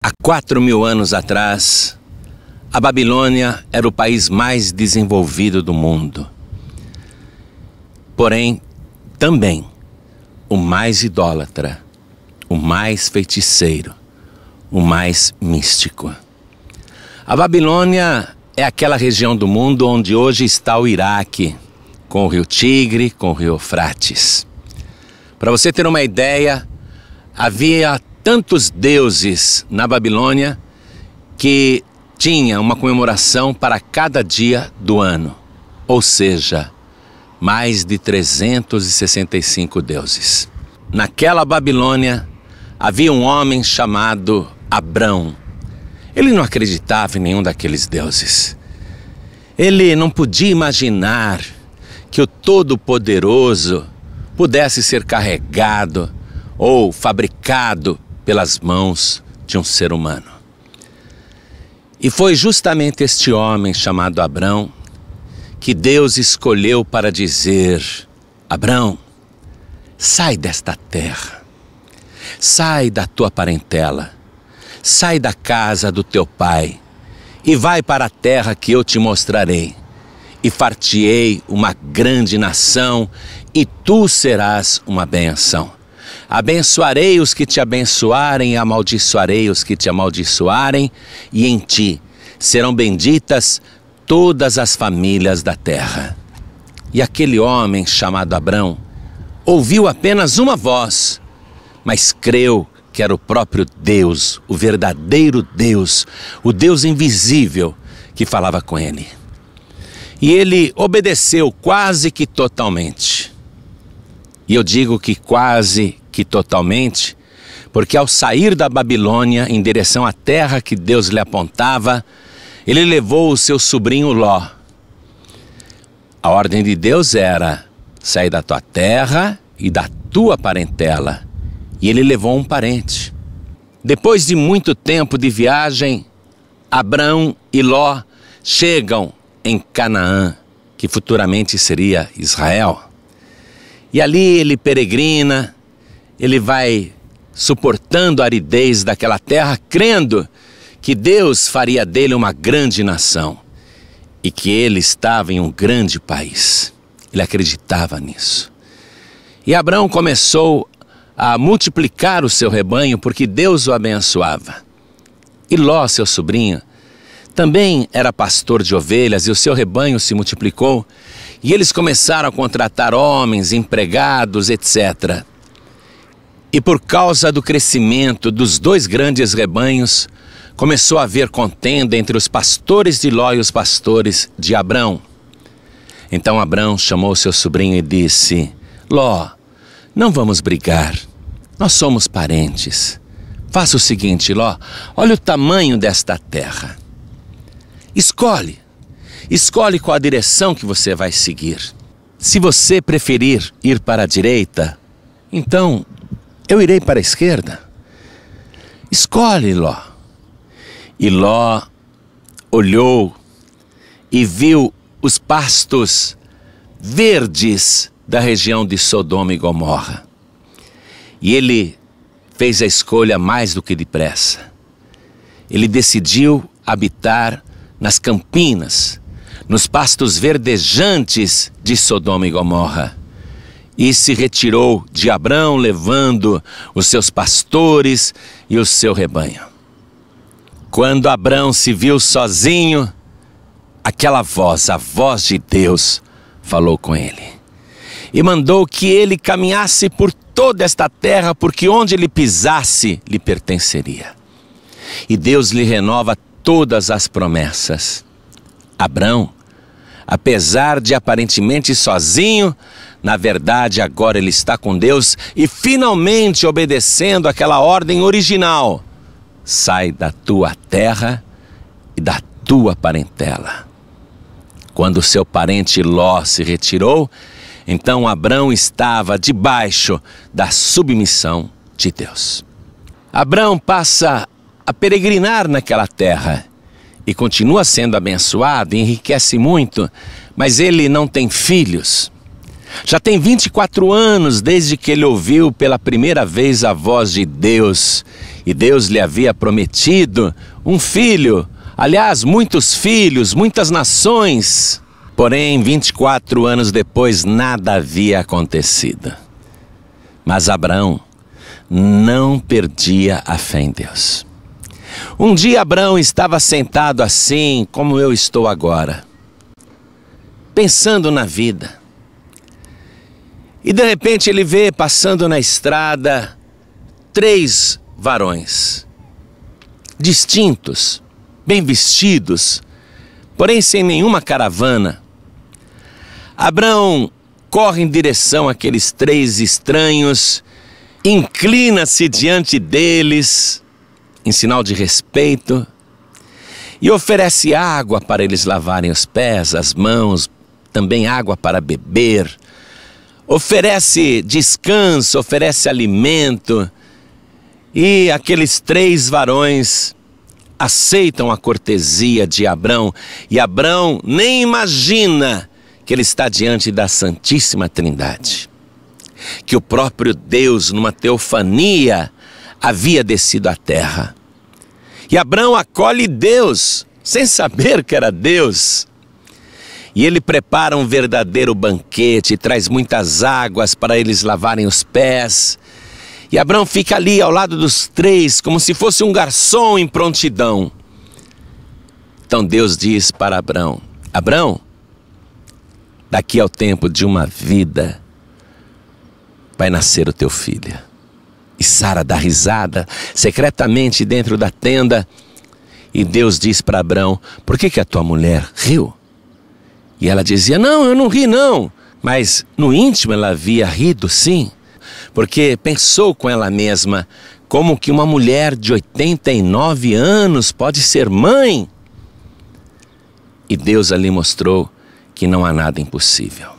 Há 4.000 anos atrás, a Babilônia era o país mais desenvolvido do mundo. Porém, também o mais idólatra, o mais feiticeiro, o mais místico. A Babilônia é aquela região do mundo onde hoje está o Iraque, com o rio Tigre, com o rio Eufrates. Para você ter uma ideia, havia tantos deuses na Babilônia que tinha uma comemoração para cada dia do ano, ou seja, mais de 365 deuses. Naquela Babilônia havia um homem chamado Abrão. Ele não acreditava em nenhum daqueles deuses. Ele não podia imaginar que o Todo-Poderoso pudesse ser carregado ou fabricado pelas mãos de um ser humano. E foi justamente este homem chamado Abrão que Deus escolheu para dizer: Abrão, sai desta terra, sai da tua parentela, sai da casa do teu pai e vai para a terra que eu te mostrarei. E far-te-ei uma grande nação, e tu serás uma bênção. Abençoarei os que te abençoarem, e amaldiçoarei os que te amaldiçoarem, e em ti serão benditas todas as famílias da terra. E aquele homem chamado Abrão ouviu apenas uma voz, mas creu que era o próprio Deus, o verdadeiro Deus, o Deus invisível que falava com ele. E ele obedeceu quase que totalmente. E eu digo que quase que totalmente, porque ao sair da Babilônia em direção à terra que Deus lhe apontava, ele levou o seu sobrinho Ló. A ordem de Deus era: sair da tua terra e da tua parentela. E ele levou um parente. Depois de muito tempo de viagem, Abrão e Ló chegam em Canaã, que futuramente seria Israel. E ali ele peregrina, ele vai suportando a aridez daquela terra, crendo que Deus faria dele uma grande nação e que ele estava em um grande país. Ele acreditava nisso. E Abrão começou a multiplicar o seu rebanho porque Deus o abençoava. E Ló, seu sobrinho, também era pastor de ovelhas e o seu rebanho se multiplicou e eles começaram a contratar homens, empregados, etc. E por causa do crescimento dos dois grandes rebanhos, começou a haver contenda entre os pastores de Ló e os pastores de Abrão. Então Abrão chamou seu sobrinho e disse: Ló, não vamos brigar, nós somos parentes. Faça o seguinte, Ló, olha o tamanho desta terra. Escolhe qual a direção que você vai seguir. Se você preferir ir para a direita, então eu irei para a esquerda. Escolhe, Ló. E Ló olhou e viu os pastos verdes da região de Sodoma e Gomorra. E ele fez a escolha mais do que depressa. Ele decidiu habitar nas campinas, nos pastos verdejantes de Sodoma e Gomorra. E se retirou de Abrão, levando os seus pastores e o seu rebanho. Quando Abrão se viu sozinho, aquela voz, a voz de Deus, falou com ele. E mandou que ele caminhasse por toda esta terra, porque onde ele pisasse, lhe pertenceria. E Deus lhe renova todas as promessas. Abrão, apesar de aparentemente sozinho, na verdade agora ele está com Deus e finalmente obedecendo aquela ordem original: sai da tua terra e da tua parentela. Quando seu parente Ló se retirou, então Abrão estava debaixo da submissão de Deus. Abrão passa a peregrinar naquela terra e continua sendo abençoado, enriquece muito, mas ele não tem filhos. Já tem 24 anos desde que ele ouviu pela primeira vez a voz de Deus E Deus lhe havia prometido um filho, aliás, muitos filhos, muitas nações. Porém, 24 anos depois, nada havia acontecido. Mas Abraão não perdia a fé em Deus. Um dia Abraão estava sentado assim, como eu estou agora, pensando na vida. E de repente ele vê passando na estrada 3 varões, distintos, bem vestidos, porém sem nenhuma caravana. Abraão corre em direção àqueles 3 estranhos, inclina-se diante deles, em sinal de respeito, e oferece água para eles lavarem os pés, as mãos, também água para beber. Oferece descanso, oferece alimento, e aqueles 3 varões aceitam a cortesia de Abraão, e Abraão nem imagina que ele está diante da Santíssima Trindade, que o próprio Deus, numa teofania, havia descido à terra. E Abraão acolhe Deus, sem saber que era Deus. E ele prepara um verdadeiro banquete, traz muitas águas para eles lavarem os pés. E Abraão fica ali ao lado dos 3, como se fosse um garçom em prontidão. Então Deus diz para Abraão: Abraão, daqui ao tempo de uma vida vai nascer o teu filho. E Sara dá risada secretamente dentro da tenda. E Deus diz para Abraão: por que a tua mulher riu? E ela dizia: não, eu não ri não. Mas no íntimo ela havia rido sim, porque pensou com ela mesma: como que uma mulher de 89 anos pode ser mãe? E Deus ali mostrou que não há nada impossível.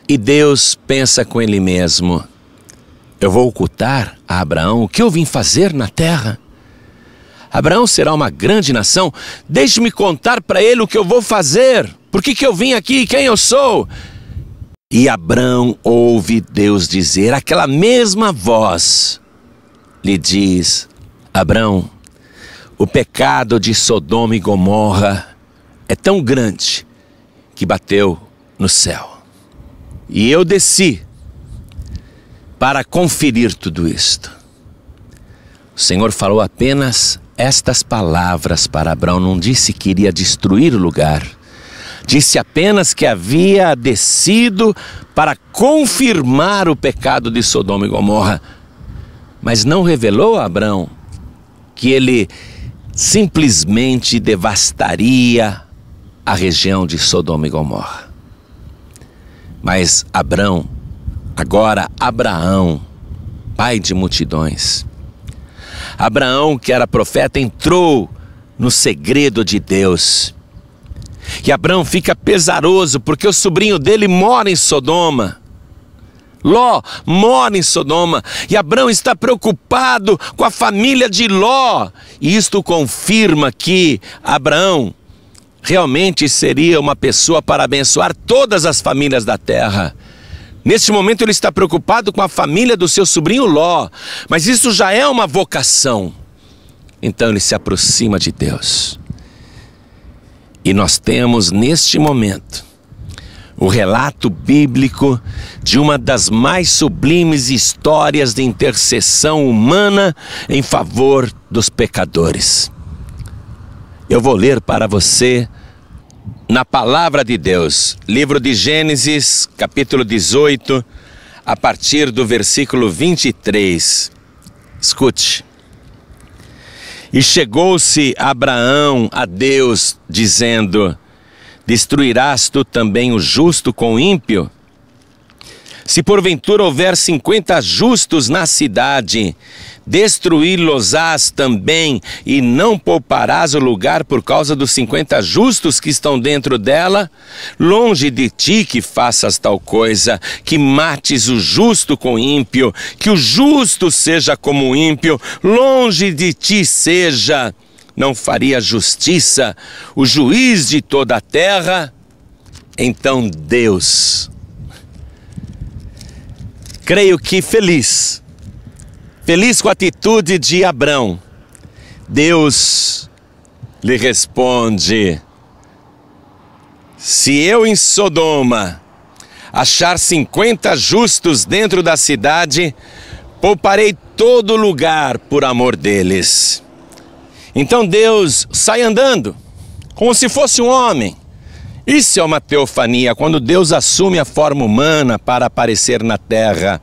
E Deus pensa com ele mesmo: eu vou ocultar a Abraão o que eu vim fazer na terra? Abraão será uma grande nação, deixe-me contar para ele o que eu vou fazer, por que eu vim aqui, quem eu sou. E Abraão ouve Deus dizer, aquela mesma voz lhe diz: Abraão, o pecado de Sodoma e Gomorra é tão grande que bateu no céu. E eu desci para conferir tudo isto. O Senhor falou apenas estas palavras para Abraão, não disse que iria destruir o lugar. Disse apenas que havia descido para confirmar o pecado de Sodoma e Gomorra. Mas não revelou a Abraão que ele simplesmente devastaria a região de Sodoma e Gomorra. Mas Abraão, agora Abraão, pai de multidões, Abraão, que era profeta, entrou no segredo de Deus. E Abraão fica pesaroso porque o sobrinho dele mora em Sodoma. Ló mora em Sodoma. E Abraão está preocupado com a família de Ló. E isto confirma que Abraão realmente seria uma pessoa para abençoar todas as famílias da terra. Neste momento ele está preocupado com a família do seu sobrinho Ló, mas isso já é uma vocação. Então ele se aproxima de Deus. E nós temos neste momento o relato bíblico de uma das mais sublimes histórias de intercessão humana em favor dos pecadores. Eu vou ler para você na palavra de Deus, livro de Gênesis, capítulo 18, a partir do versículo 23. Escute. E chegou-se Abraão a Deus, dizendo: destruirás tu também o justo com o ímpio? Se porventura houver 50 justos na cidade, destruí-los-ás também, e não pouparás o lugar por causa dos 50 justos que estão dentro dela? Longe de ti que faças tal coisa, que mates o justo com o ímpio, que o justo seja como o ímpio, longe de ti seja. Não faria justiça o juiz de toda a terra? Então Deus, creio que feliz Feliz com a atitude de Abrão, Deus lhe responde: se eu em Sodoma achar 50 justos dentro da cidade, pouparei todo lugar por amor deles. Então Deus sai andando, como se fosse um homem. Isso é uma teofania, quando Deus assume a forma humana para aparecer na terra.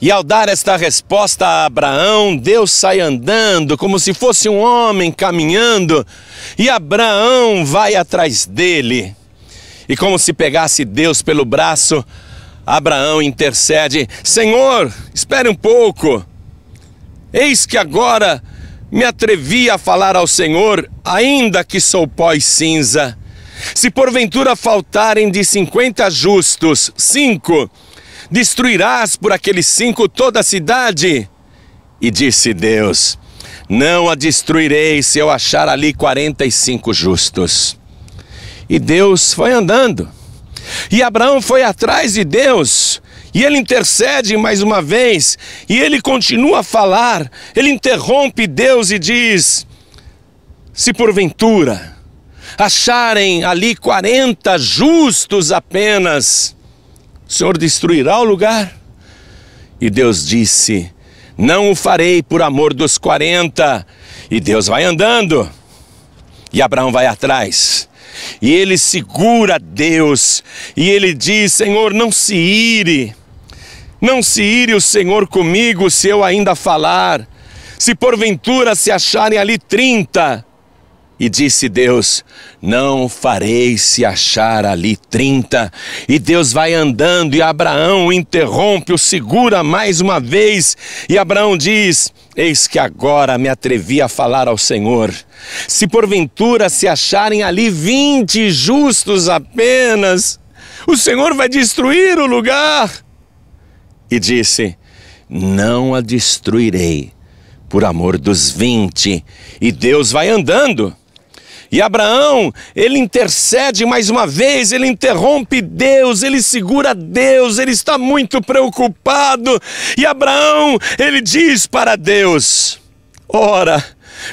E ao dar esta resposta a Abraão, Deus sai andando como se fosse um homem caminhando, e Abraão vai atrás dele. E como se pegasse Deus pelo braço, Abraão intercede: Senhor, espere um pouco. Eis que agora me atrevi a falar ao Senhor, ainda que sou pó e cinza. Se porventura faltarem de 50 justos 5, destruirás por aqueles 5 toda a cidade? E disse Deus: não a destruirei se eu achar ali 45 justos. E Deus foi andando, e Abraão foi atrás de Deus, e ele intercede mais uma vez, e ele continua a falar. Ele interrompe Deus e diz: se porventura acharem ali 40 justos apenas, o Senhor destruirá o lugar? E Deus disse: não o farei por amor dos 40. E Deus vai andando, e Abraão vai atrás, e ele segura Deus, e ele diz: Senhor, não se ire o Senhor comigo se eu ainda falar, se porventura se acharem ali 30. E disse Deus: não farei se achar ali 30. E Deus vai andando, e Abraão interrompe, o segura mais uma vez, e Abraão diz: eis que agora me atrevi a falar ao Senhor, se porventura se acharem ali 20 justos apenas, o Senhor vai destruir o lugar. E disse: não a destruirei por amor dos 20. E Deus vai andando, e Abraão, ele intercede mais uma vez, ele interrompe Deus, ele segura Deus, ele está muito preocupado. E Abraão, ele diz para Deus: ora,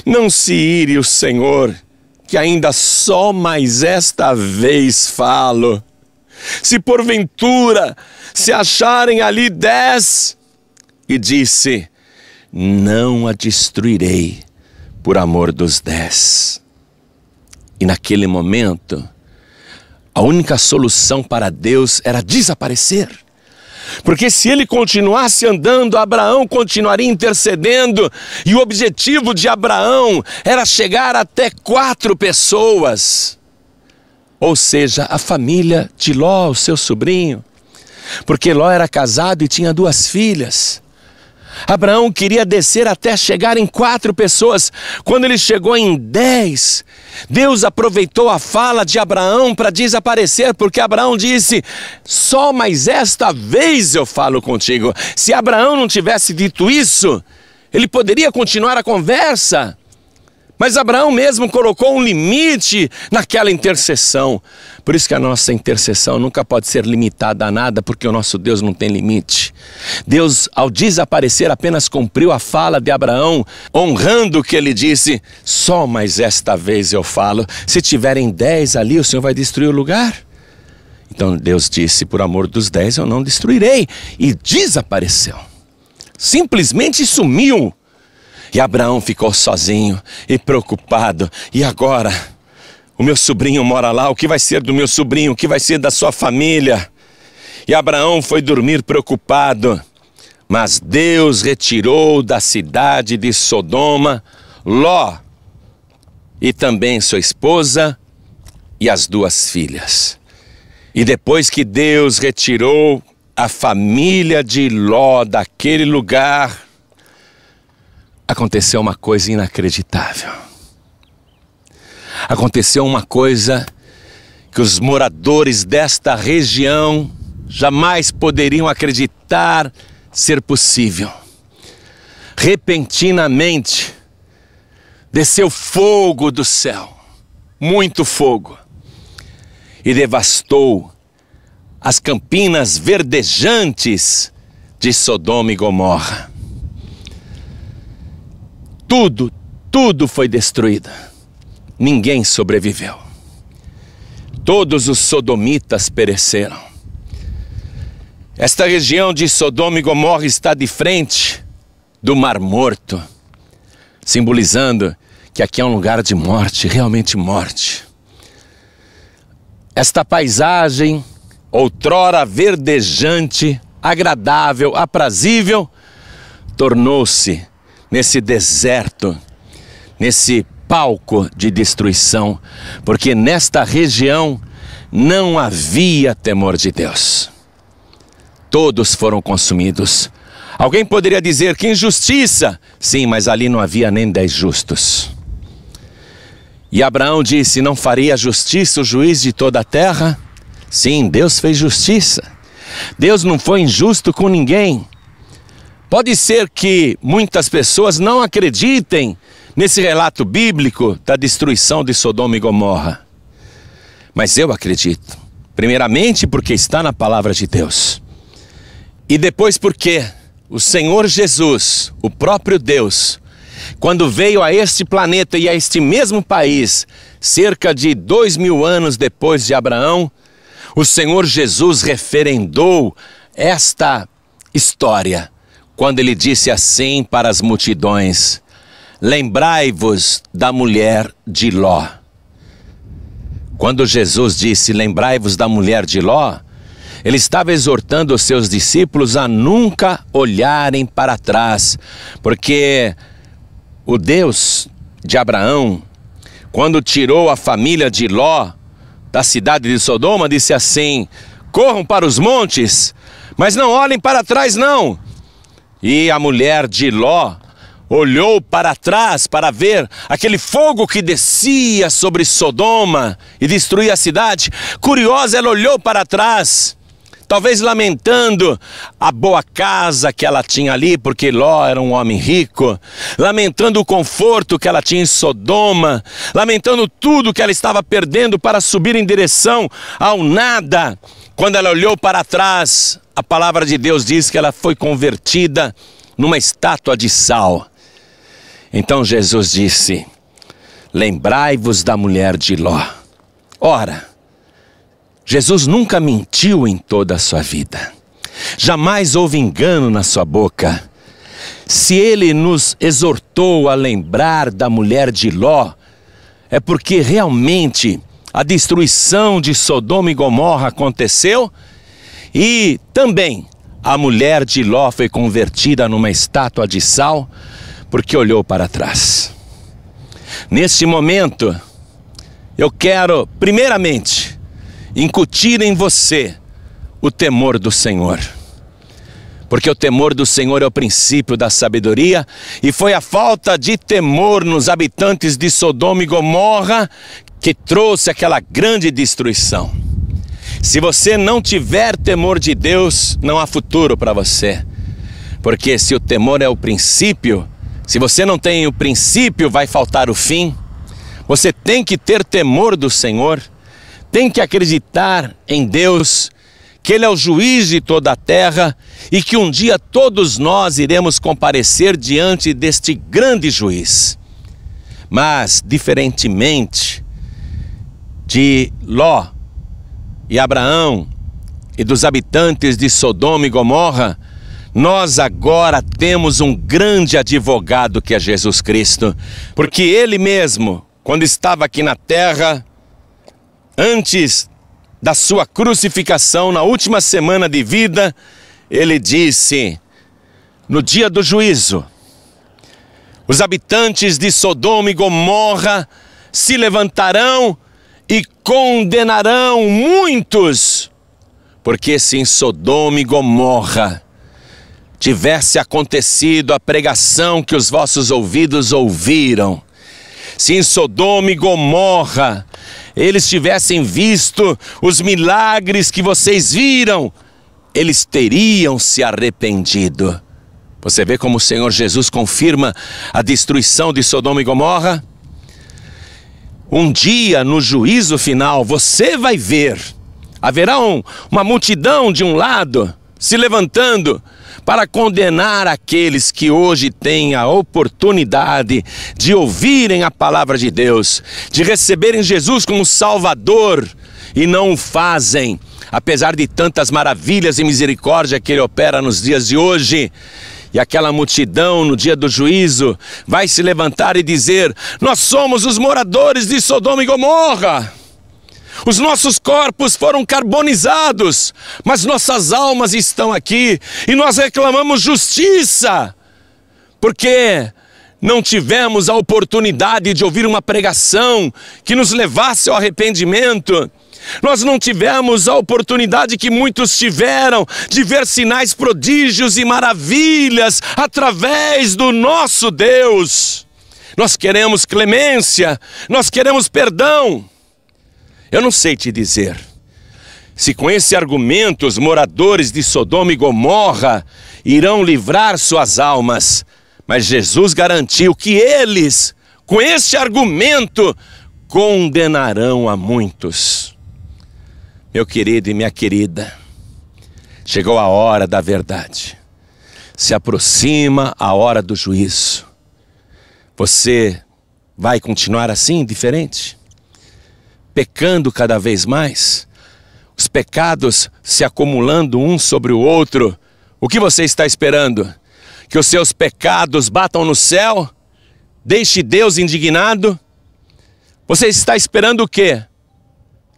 não se ire o Senhor, que ainda só mais esta vez falo. Se porventura se acharem ali 10, e disse: não a destruirei por amor dos 10. E naquele momento, a única solução para Deus era desaparecer. Porque se ele continuasse andando, Abraão continuaria intercedendo, e o objetivo de Abraão era chegar até 4 pessoas. Ou seja, a família de Ló, o seu sobrinho. Porque Ló era casado e tinha 2 filhas. Abraão queria descer até chegar em 4 pessoas. Quando ele chegou em 10, Deus aproveitou a fala de Abraão para desaparecer, porque Abraão disse: só mais esta vez eu falo contigo. Se Abraão não tivesse dito isso, ele poderia continuar a conversa. Mas Abraão mesmo colocou um limite naquela intercessão. Por isso que a nossa intercessão nunca pode ser limitada a nada, porque o nosso Deus não tem limite. Deus, ao desaparecer, apenas cumpriu a fala de Abraão, honrando o que ele disse: só mais esta vez eu falo. Se tiverem 10 ali, o Senhor vai destruir o lugar? Então Deus disse: por amor dos 10 eu não destruirei. E desapareceu. Simplesmente sumiu. E Abraão ficou sozinho e preocupado. E agora? O meu sobrinho mora lá, o que vai ser do meu sobrinho? O que vai ser da sua família? E Abraão foi dormir preocupado. Mas Deus retirou da cidade de Sodoma Ló, e também sua esposa e as 2 filhas. E depois que Deus retirou a família de Ló daquele lugar, aconteceu uma coisa inacreditável. Aconteceu uma coisa que os moradores desta região jamais poderiam acreditar ser possível. Repentinamente, desceu fogo do céu, muito fogo, e devastou as campinas verdejantes de Sodoma e Gomorra. tudo foi destruído. Ninguém sobreviveu. Todos os sodomitas pereceram. Esta região de Sodoma e Gomorra está de frente do Mar Morto, simbolizando que aqui é um lugar de morte, realmente morte. Esta paisagem, outrora verdejante, agradável, aprazível, tornou-se nesse deserto, nesse palco de destruição, porque nesta região não havia temor de Deus. Todos foram consumidos. Alguém poderia dizer que injustiça. Sim, mas ali não havia nem 10 justos. E Abraão disse: não faria justiça o juiz de toda a terra? Sim, Deus fez justiça. Deus não foi injusto com ninguém. Pode ser que muitas pessoas não acreditem nesse relato bíblico da destruição de Sodoma e Gomorra. Mas eu acredito. Primeiramente porque está na palavra de Deus. E depois porque o Senhor Jesus, o próprio Deus, quando veio a este planeta e a este mesmo país, cerca de 2000 anos depois de Abraão, o Senhor Jesus referendou esta história, quando ele disse assim para as multidões: lembrai-vos da mulher de Ló. Quando Jesus disse lembrai-vos da mulher de Ló, ele estava exortando os seus discípulos a nunca olharem para trás, porque o Deus de Abraão, quando tirou a família de Ló da cidade de Sodoma, disse assim: corram para os montes, mas não olhem para trás não. E a mulher de Ló olhou para trás para ver aquele fogo que descia sobre Sodoma e destruía a cidade. Curiosa, ela olhou para trás, talvez lamentando a boa casa que ela tinha ali, porque Ló era um homem rico, lamentando o conforto que ela tinha em Sodoma, lamentando tudo que ela estava perdendo para subir em direção ao nada. Quando ela olhou para trás, a palavra de Deus diz que ela foi convertida numa estátua de sal. Então Jesus disse: lembrai-vos da mulher de Ló. Ora, Jesus nunca mentiu em toda a sua vida. Jamais houve engano na sua boca. Se ele nos exortou a lembrar da mulher de Ló, é porque realmente a destruição de Sodoma e Gomorra aconteceu e também a mulher de Ló foi convertida numa estátua de sal porque olhou para trás. Neste momento, eu quero primeiramente incutir em você o temor do Senhor. Porque o temor do Senhor é o princípio da sabedoria, e foi a falta de temor nos habitantes de Sodoma e Gomorra que trouxe aquela grande destruição. Se você não tiver temor de Deus, não há futuro para você. Porque se o temor é o princípio, se você não tem o princípio, vai faltar o fim. Você tem que ter temor do Senhor, tem que acreditar em Deus, que Ele é o juiz de toda a terra e que um dia todos nós iremos comparecer diante deste grande juiz. Mas, diferentemente de Ló e Abraão e dos habitantes de Sodoma e Gomorra, nós agora temos um grande advogado que é Jesus Cristo, porque Ele mesmo, quando estava aqui na terra, antes da sua crucificação, na última semana de vida, Ele disse: no dia do juízo, os habitantes de Sodoma e Gomorra se levantarão e condenarão muitos, porque se em Sodoma e Gomorra tivesse acontecido a pregação que os vossos ouvidos ouviram, se em Sodoma e Gomorra eles tivessem visto os milagres que vocês viram, eles teriam se arrependido. Você vê como o Senhor Jesus confirma a destruição de Sodoma e Gomorra? Um dia, no juízo final, você vai ver, haverá uma multidão de um lado, se levantando, para condenar aqueles que hoje têm a oportunidade de ouvirem a palavra de Deus, de receberem Jesus como Salvador e não o fazem, apesar de tantas maravilhas e misericórdia que Ele opera nos dias de hoje. E aquela multidão no dia do juízo vai se levantar e dizer: nós somos os moradores de Sodoma e Gomorra. Os nossos corpos foram carbonizados, mas nossas almas estão aqui e nós reclamamos justiça, porque não tivemos a oportunidade de ouvir uma pregação que nos levasse ao arrependimento. Nós não tivemos a oportunidade que muitos tiveram de ver sinais, prodígios e maravilhas através do nosso Deus. Nós queremos clemência, nós queremos perdão. Eu não sei te dizer se com esse argumento os moradores de Sodoma e Gomorra irão livrar suas almas, mas Jesus garantiu que eles, com esse argumento, condenarão a muitos. Meu querido e minha querida, chegou a hora da verdade. Se aproxima a hora do juízo. Você vai continuar assim, indiferente? Pecando cada vez mais? Os pecados se acumulando um sobre o outro? O que você está esperando? Que os seus pecados batam no céu? Deixe Deus indignado? Você está esperando o quê?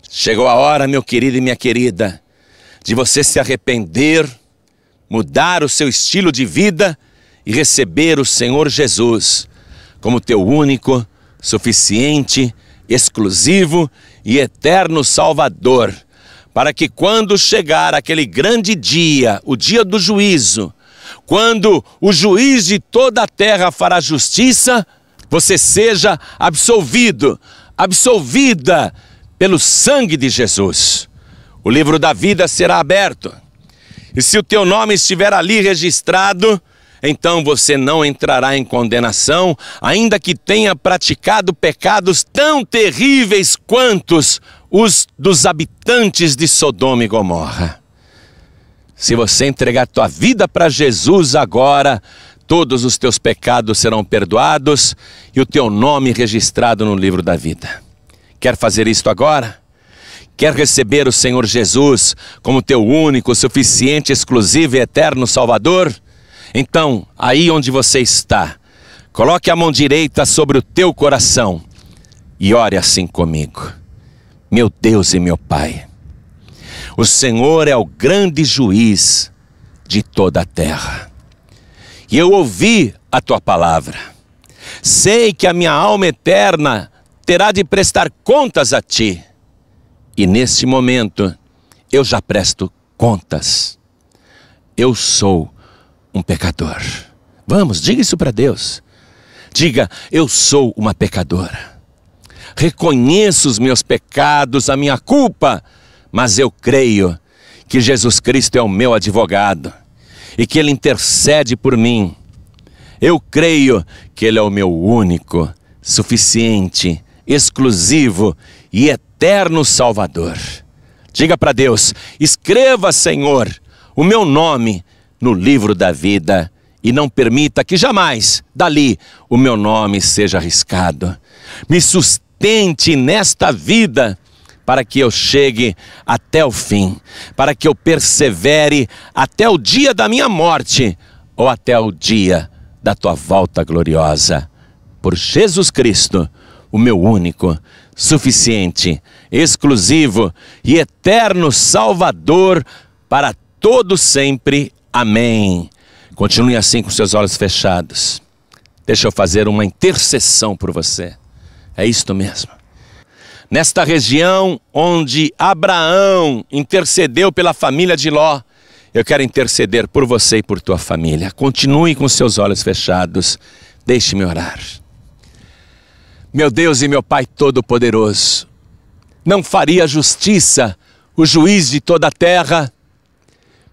Chegou a hora, meu querido e minha querida, de você se arrepender, mudar o seu estilo de vida e receber o Senhor Jesus como teu único, suficiente, exclusivo e eterno Salvador, para que quando chegar aquele grande dia, o dia do juízo, quando o juiz de toda a terra fará justiça, você seja absolvido, absolvida pelo sangue de Jesus. O livro da vida será aberto. E se o teu nome estiver ali registrado, então você não entrará em condenação, ainda que tenha praticado pecados tão terríveis quantos os dos habitantes de Sodoma e Gomorra. Se você entregar tua vida para Jesus agora, todos os teus pecados serão perdoados e o teu nome registrado no livro da vida. Quer fazer isto agora? Quer receber o Senhor Jesus como teu único, suficiente, exclusivo e eterno Salvador? Então, aí onde você está, coloque a mão direita sobre o teu coração e ore assim comigo. Meu Deus e meu Pai, o Senhor é o grande juiz de toda a terra. E eu ouvi a tua palavra. Sei que a minha alma eterna terá de prestar contas a ti. E nesse momento, eu já presto contas. Eu sou um pecador. Vamos, diga isso para Deus. Diga: eu sou uma pecadora. Reconheço os meus pecados, a minha culpa, mas eu creio que Jesus Cristo é o meu advogado e que Ele intercede por mim. Eu creio que Ele é o meu único, suficiente, exclusivo e eterno Salvador. Diga para Deus: escreva, Senhor, o meu nome no livro da vida e não permita que jamais dali o meu nome seja arriscado. Me sustente nesta vida para que eu chegue até o fim, para que eu persevere até o dia da minha morte ou até o dia da tua volta gloriosa. Por Jesus Cristo, o meu único, suficiente, exclusivo e eterno Salvador para todo sempre. Amém. Continue assim com seus olhos fechados. Deixa eu fazer uma intercessão por você. É isto mesmo. Nesta região onde Abraão intercedeu pela família de Ló, eu quero interceder por você e por tua família. Continue com seus olhos fechados. Deixe-me orar. Meu Deus e meu Pai Todo-Poderoso, não faria justiça o juiz de toda a terra?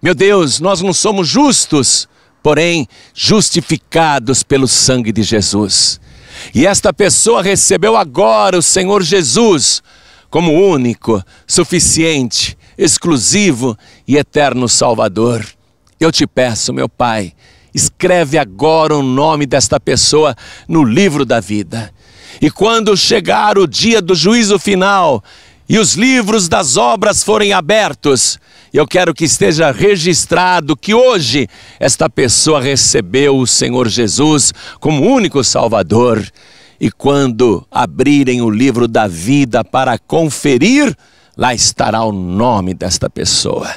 Meu Deus, nós não somos justos, porém justificados pelo sangue de Jesus. E esta pessoa recebeu agora o Senhor Jesus como único, suficiente, exclusivo e eterno Salvador. Eu te peço, meu Pai, escreve agora o nome desta pessoa no livro da vida. E quando chegar o dia do juízo final e os livros das obras forem abertos, eu quero que esteja registrado que hoje esta pessoa recebeu o Senhor Jesus como único Salvador. E quando abrirem o livro da vida para conferir, lá estará o nome desta pessoa.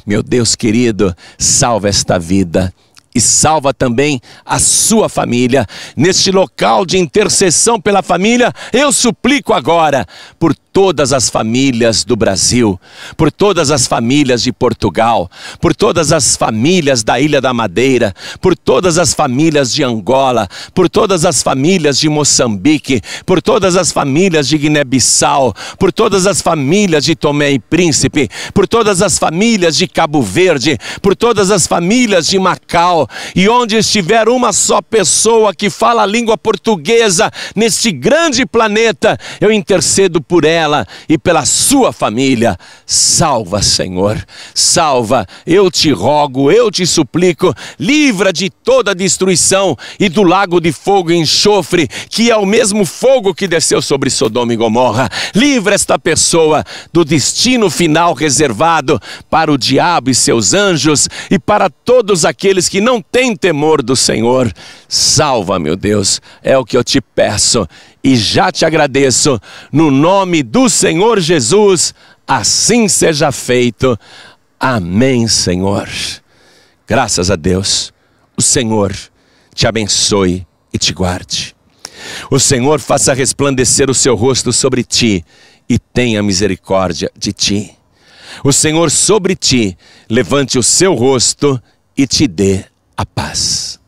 Meu Deus querido, salva esta vida. E salva também a sua família. Neste local de intercessão pela família, eu suplico agora por todas as famílias do Brasil, por todas as famílias de Portugal, por todas as famílias da Ilha da Madeira, por todas as famílias de Angola, por todas as famílias de Moçambique, por todas as famílias de Guiné-Bissau, por todas as famílias de Tomé e Príncipe, por todas as famílias de Cabo Verde, por todas as famílias de Macau. E onde estiver uma só pessoa que fala a língua portuguesa neste grande planeta, eu intercedo por ela e pela sua família. Salva, Senhor, salva, eu te rogo, eu te suplico, livra de toda destruição e do lago de fogo e enxofre, que é o mesmo fogo que desceu sobre Sodoma e Gomorra. Livra esta pessoa do destino final reservado para o diabo e seus anjos e para todos aqueles que não têm temor do Senhor. Salva, meu Deus, é o que eu te peço e já te agradeço, no nome do Senhor Jesus, assim seja feito. Amém, Senhor. Graças a Deus. O Senhor te abençoe e te guarde. O Senhor faça resplandecer o seu rosto sobre ti e tenha misericórdia de ti. O Senhor sobre ti levante o seu rosto e te dê a paz.